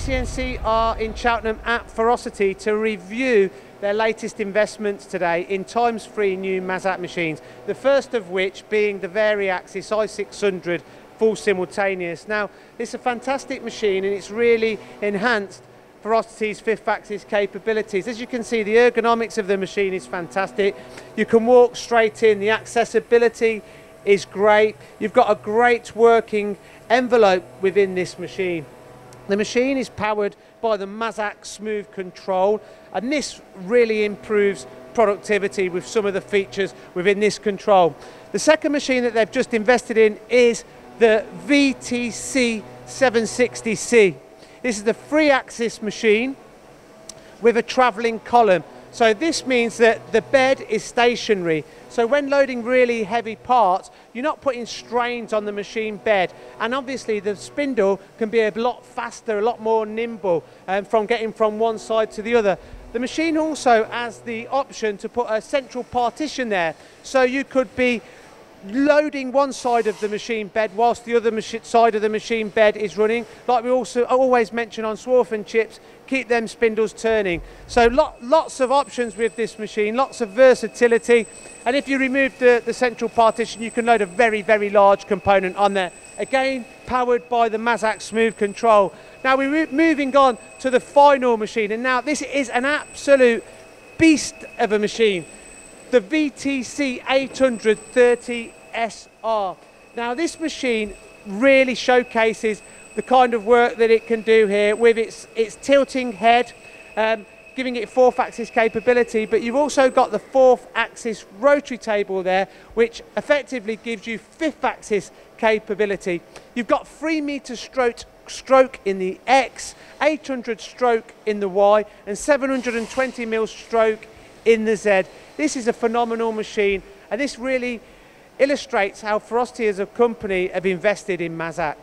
GCNC are in Cheltenham at Ferrositi to review their latest investments today in times-free new Mazak machines. The first of which being the Vari-Axis i600 full simultaneous. Now, it's a fantastic machine and it's really enhanced Ferrositi's fifth axis capabilities. As you can see, the ergonomics of the machine is fantastic. You can walk straight in, the accessibility is great. You've got a great working envelope within this machine. The machine is powered by the Mazak smooth control, and this really improves productivity with some of the features within this control. The second machine that they've just invested in is the VTC 760C. This is the three-axis machine with a travelling column. So this means that the bed is stationary. So when loading really heavy parts, you're not putting strains on the machine bed. And obviously the spindle can be a lot faster, a lot more nimble from getting from one side to the other. The machine also has the option to put a central partition there. So you could be loading one side of the machine bed whilst the other side of the machine bed is running. Like we also always mention on swarf and chips, keep them spindles turning. So lots of options with this machine, lots of versatility. And if you remove the central partition, you can load a very, very large component on there. Again, powered by the Mazak smooth control. Now we're moving on to the final machine, and now this is an absolute beast of a machine. The VTC 830 SR. Now this machine really showcases the kind of work that it can do here with its tilting head, giving it fourth axis capability, but you've also got the fourth axis rotary table there, which effectively gives you fifth axis capability. You've got 3 meter stroke in the X, 800 stroke in the Y, and 720 mil stroke in the Z. This is a phenomenal machine, and this really illustrates how Ferrositi as a company have invested in Mazak.